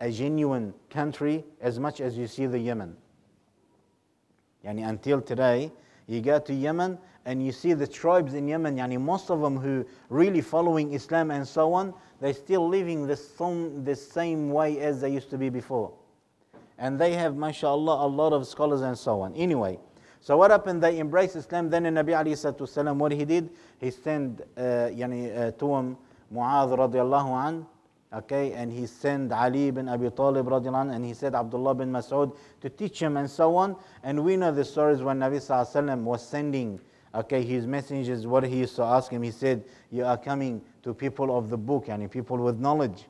a genuine country as much as you see the Yemen. Yani until today, you go to Yemen and you see the tribes in Yemen, yani most of them who really following Islam and so on, they're still living the same way as they used to be before. And they have, mashallah, a lot of scholars and so on. Anyway, so what happened? They embraced Islam. Then the Nabi alayhi salatu wasalam, what he did, he sent to him Mu'adh radiallahu an, okay, and he sent Ali ibn Abi Talib radiallahu an, and he said Abdullah bin Mas'ud to teach him and so on. And we know the stories when Nabi sallallahu alayhi wasallam was sending, okay, his messengers, what he used to ask him, he said, you are coming to people of the book, yani people with knowledge.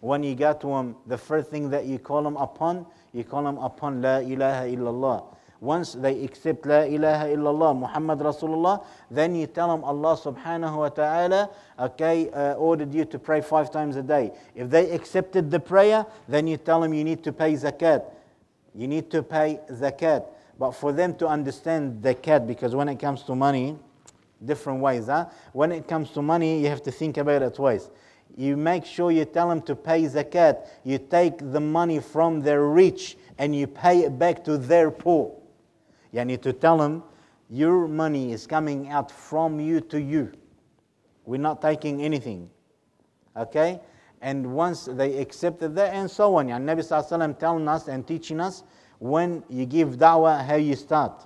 When you get to them, the first thing that you call them upon La ilaha illallah. Once they accept La ilaha illallah, Muhammad Rasulullah, then you tell them Allah subhanahu wa ta'ala, okay, ordered you to pray 5 times a day. If they accepted the prayer, then you tell them you need to pay zakat. You need to pay zakat. But for them to understand zakat, because when it comes to money, different ways. When it comes to money, you have to think about it twice. You make sure you tell them to pay zakat. You take the money from their rich and you pay it back to their poor. You need to tell them, your money is coming out from you to you. We're not taking anything. Okay? And once they accepted that and so on. Nabi Sallallahu Alaihi Wasallam telling us and teaching us, when you give da'wah, how you start.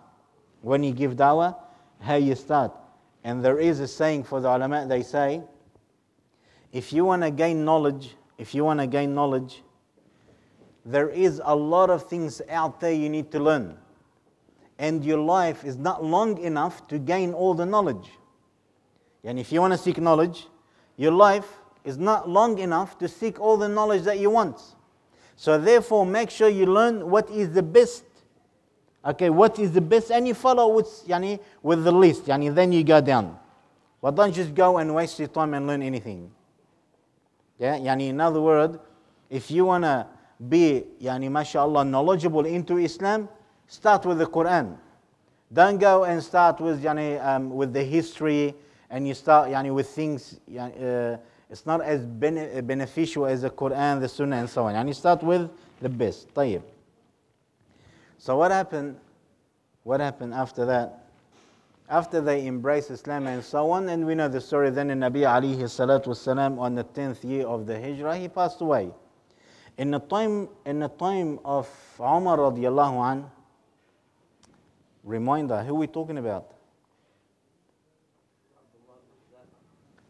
When you give da'wah, how you start. And there is a saying for the ulama, they say, if you want to gain knowledge, there is a lot of things out there you need to learn. And your life is not long enough to gain all the knowledge. And if you want to seek knowledge, your life is not long enough to seek all the knowledge that you want. So therefore, make sure you learn what is the best. Okay, what is the best? And you follow with the least. Then you go down. But don't just go and waste your time and learn anything. Yeah, in other words, if you want to be, mashallah, knowledgeable into Islam, start with the Quran. Don't go and start with the history, and you start with things. It's not as beneficial as the Quran, the Sunnah, and so on. You start with the best. طيب. So what happened? What happened after that? After they embraced Islam and so on, and we know the story. Then the Nabi alayhi salatu wasalam, on the 10th year of the Hijrah, he passed away. In the time of Umar radiallahu an, reminder, who are we talking about?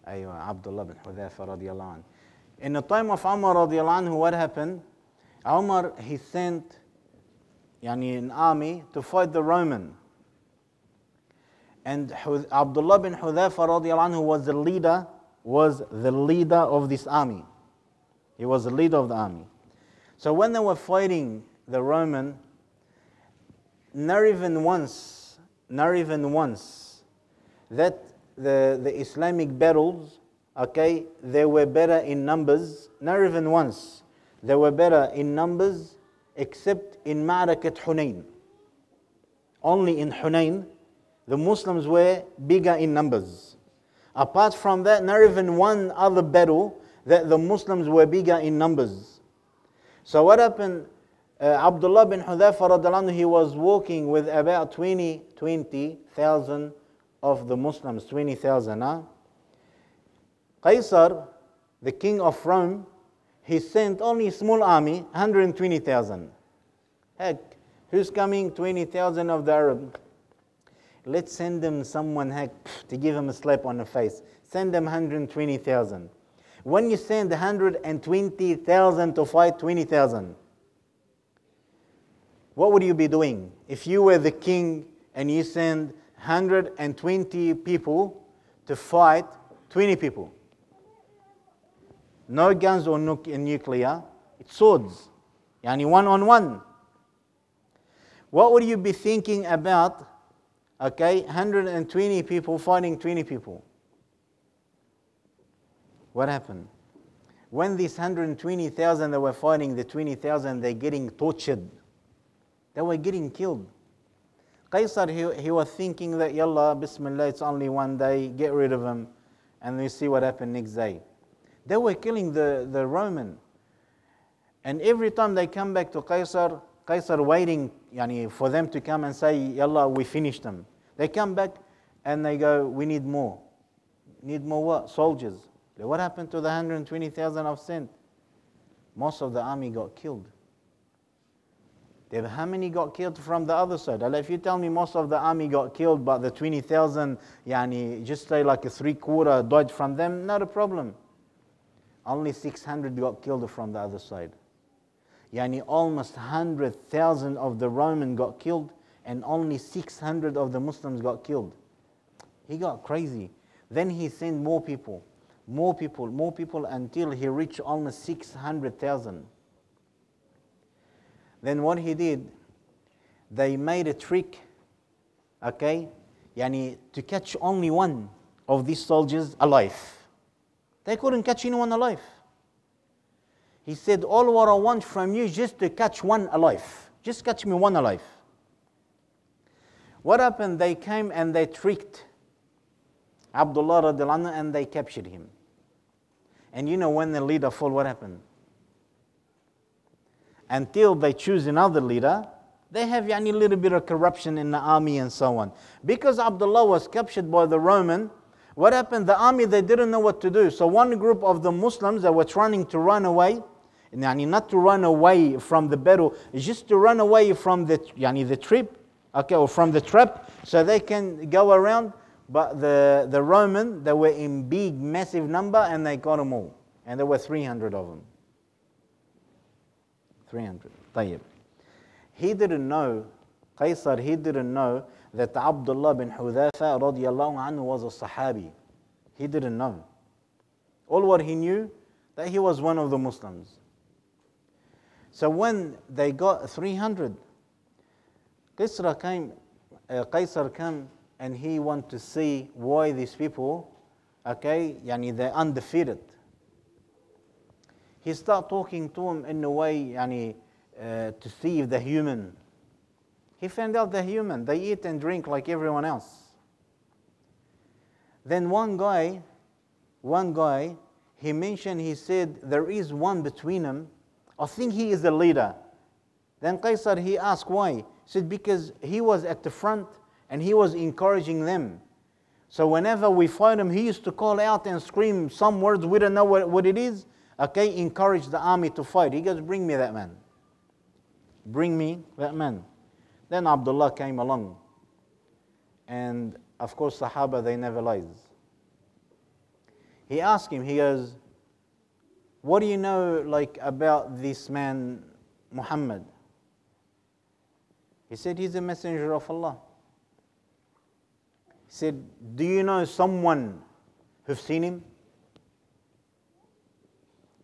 Abdullah ibn Hudhafah radiallahu an. In the time of Umar radiallahu anhu, what happened? Umar, he sent an army to fight the Roman. And Abdullah ibn Hudhafah radiallahu anhu was the leader of this army. He was the leader of the army. So when they were fighting the Roman, not even once that the Islamic battles, okay, they were better in numbers. Not even once they were better in numbers, except in Ma'rakat Hunayn. Only in Hunayn, the Muslims were bigger in numbers. Apart from that, not even one other battle that the Muslims were bigger in numbers. So what happened? Abdullah bin Hudhafah radiallahu anhu, he was walking with about 20,000 of the Muslims, 20,000. Qaisar, the king of Rome, he sent only a small army, 120,000. Heck, who's coming? 20,000 of the Arab. Let's send them someone, heck, to give him a slap on the face. Send them 120,000. When you send 120,000 to fight 20,000, what would you be doing? If you were the king and you send 120 people to fight 20 people. No guns or nuclear, it's swords. One on one. What would you be thinking about? Okay, 120 people fighting 20 people. What happened? When these 120,000 that were fighting the 20,000, they're getting tortured. They were getting killed. Qaisar, he was thinking that, yalla, bismillah, it's only one day, get rid of him, and we see what happened next day. They were killing the Roman. And every time they come back to Qaisar waiting for them to come and say, Yallah, we finished them. They come back and they go, we need more. Need more what? Soldiers. What happened to the 120,000 I've sent? Most of the army got killed. How many got killed from the other side? If you tell me most of the army got killed, but the 20,000, just say like a 3/4 died from them, not a problem. Only 600 got killed from the other side. Almost 100,000 of the Roman got killed, and only 600 of the Muslims got killed. He got crazy. Then he sent more people, until he reached almost 600,000. Then what he did, they made a trick, to catch only one of these soldiers alive. They couldn't catch anyone alive. He said, all what I want from you is just to catch one alive. Just catch me one alive. What happened? They came and they tricked Abdullah radiallahu anhu and they captured him. And when the leader fall, what happened? Until they choose another leader, they have a little bit of corruption in the army and so on. Because Abdullah was captured by the Roman, what happened? The army, they didn't know what to do. So one group of the Muslims that were trying to run away, not to run away from the battle, just to run away from the trip, or from the trap, so they can go around. But the Roman, they were in big, massive number, and they got them all. And there were 300 of them. 300. طيب. He didn't know, Qaisar, he didn't know that Abdullah ibn Hudhafah radiallahu anhu was a Sahabi. He didn't know. All what he knew, that he was one of the Muslims. So when they got 300, Qaisar came and he wanted to see why these people, they're undefeated. He started talking to them in a way, to see if they're human. He found out they're human. They eat and drink like everyone else. Then one guy, he said, there is one between them. I think he is the leader. Then Qaisar, he asked why. He said, because he was at the front and he was encouraging them. So whenever we fight him, he used to call out and scream some words, we don't know what it is. Encourage the army to fight. He goes, bring me that man. Bring me that man. Then Abdullah came along. And of course, Sahaba, they never lies. He asked him, he goes, what do you know about this man, Muhammad? He said, he's a messenger of Allah. He said, do you know someone who've seen him?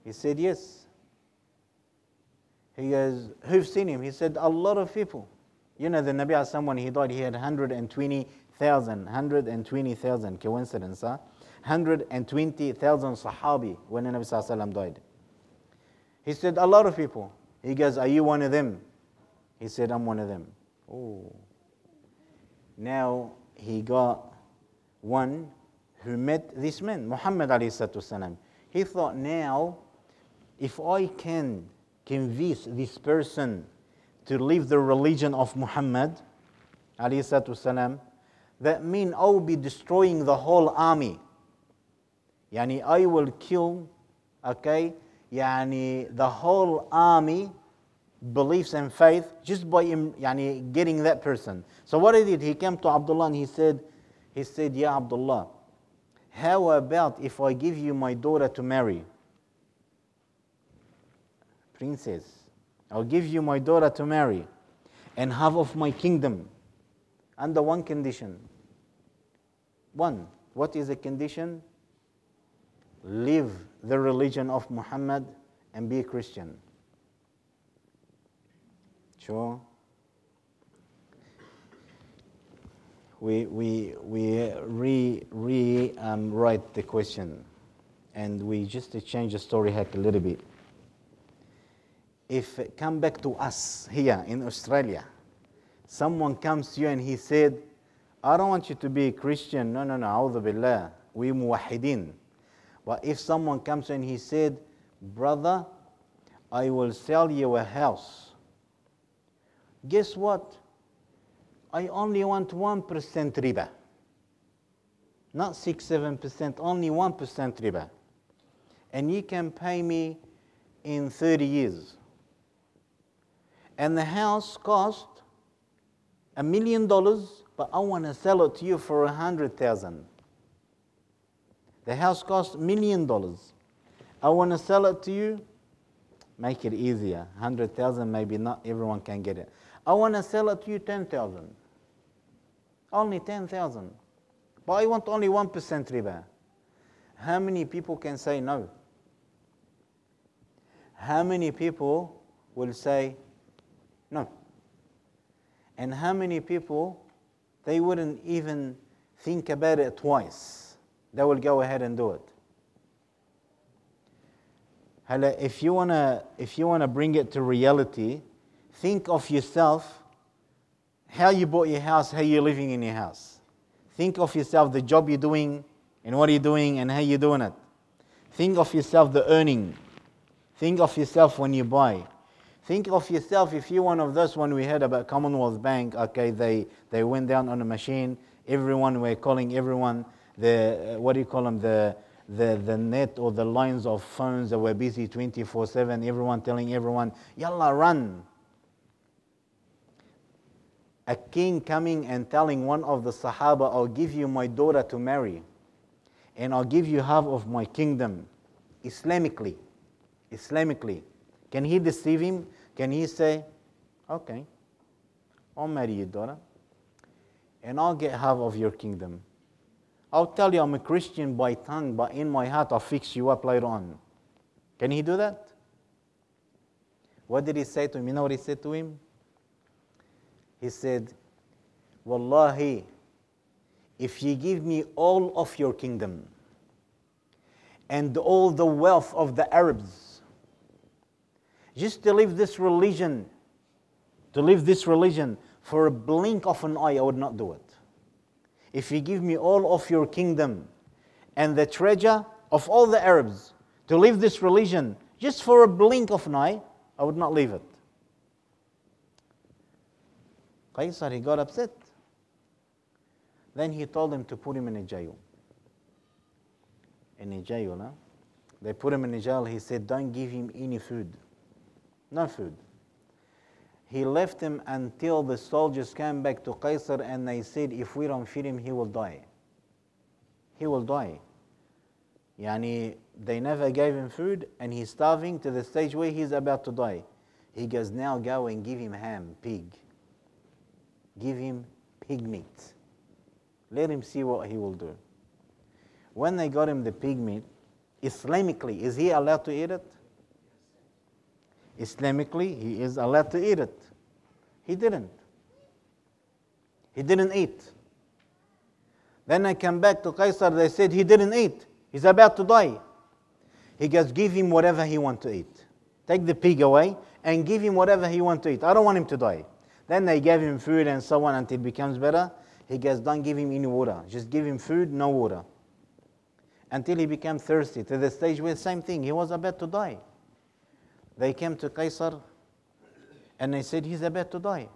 He said, yes. He goes, who've seen him? He said, a lot of people. The Nabi, when he died, he had 120,000. Coincidence, huh? 120,000 Sahabi when the Nabi died. He said, a lot of people. He goes, are you one of them? He said, I'm one of them. Oh. Now he got one who met this man, Muhammad ﷺ. He thought, now, if I can convince this person to leave the religion of Muhammad ﷺ, that means I will be destroying the whole army. I will kill, the whole army, beliefs and faith, just by getting that person. So what he did, he came to Abdullah and he said, Ya Abdullah, how about if I give you my daughter to marry? Princess, I'll give you my daughter to marry and half of my kingdom under one condition. One, what is the condition? Leave the religion of Muhammad and be a Christian. Sure. We rewrite the question, and we just change the story hack a little bit. If come back to us here in Australia, someone comes to you and he said, I don't want you to be a Christian. No, a'udhu billah. We muwahidin. But if someone comes and he said, brother, I will sell you a house. Guess what? I only want 1% riba. Not 6-7%, only 1% riba. And you can pay me in 30 years. And the house cost $1 million, but I want to sell it to you for 100,000. The house cost $1 million. I want to sell it to you. Make it easier. 100,000, maybe not everyone can get it. I want to sell it to you 10,000. Only 10,000. But I want only 1% riba. How many people can say no? How many people will say no? And how many people, they wouldn't even think about it twice. They will go ahead and do it. If you wanna bring it to reality, think of yourself, how you bought your house, how you're living in your house. Think of yourself, the job you're doing, and what you're doing, and how you're doing it. Think of yourself, the earning. Think of yourself when you buy. Think of yourself if you're one of those, when we heard about Commonwealth Bank, okay, they went down on a machine, everyone, we're calling everyone, what do you call them, the net or the lines of phones that were busy 24/7, everyone telling everyone, yalla, run. A king coming and telling one of the Sahaba, I'll give you my daughter to marry, and I'll give you half of my kingdom, Islamically. Can he deceive him? Can he say, okay, I'll marry your daughter, and I'll get half of your kingdom. I'll tell you I'm a Christian by tongue, but in my heart I'll fix you up later on. Can he do that? What did he say to him? You know what he said to him? He said, Wallahi, if you give me all of your kingdom and all the wealth of the Arabs, just to live this religion for a blink of an eye, I would not do it. If you give me all of your kingdom and the treasure of all the Arabs to live this religion just for a blink of an eye, I would not leave it. Qaisar, he got upset. Then he told him to put him in a jail. They put him in a jail. He said, don't give him any food. No food. He left him until the soldiers came back to Qaisar and they said, if we don't feed him, he will die. He will die. Yani, they never gave him food and he's starving to the stage where he's about to die. He goes, now go and give him ham, pig. Give him pig meat. Let him see what he will do. When they got him the pig meat, Islamically, is he allowed to eat it? Islamically, he is allowed to eat it. He didn't. He didn't eat. Then I come back to Qaisar, they said he didn't eat. He's about to die. He goes, give him whatever he wants to eat. Take the pig away and give him whatever he wants to eat. I don't want him to die. Then they gave him food and so on until it becomes better. He goes, don't give him any water. Just give him food, no water. Until he became thirsty, to the stage where the same thing, he was about to die. They came to Qaisar and they said, he's about to die.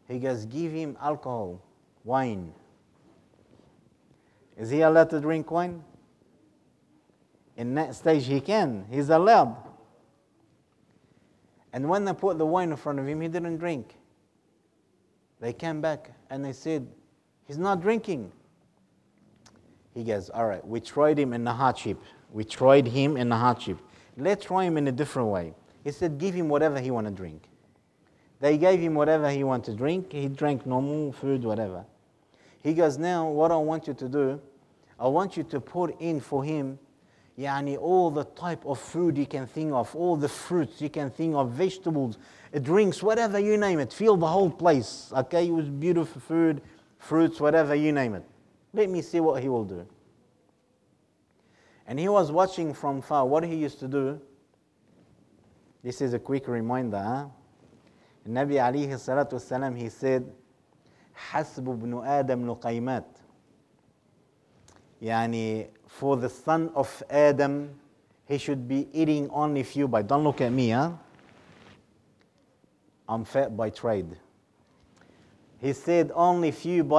He goes, give him alcohol, wine. Is he allowed to drink wine? In that stage he can, he's allowed. And when they put the wine in front of him, he didn't drink. They came back and they said, he's not drinking. He goes, all right, we tried him in the hardship. Let's try him in a different way. He said, give him whatever he want to drink. They gave him whatever he wanted to drink. He drank normal food, whatever. He goes, now what I want you to do, I want you to put in for him all the type of food you can think of, all the fruits you can think of, vegetables, drinks, whatever you name it. Fill the whole place. Okay, it was beautiful food, fruits, whatever you name it. Let me see what he will do. And he was watching from far. What he used to do, this is a quick reminder. Nabi alayhi salatu wasalam, he said, حسب ابن آدم لقيمات. For the son of Adam, he should be eating only few by, don't look at me, huh? I'm fat by trade. He said only few by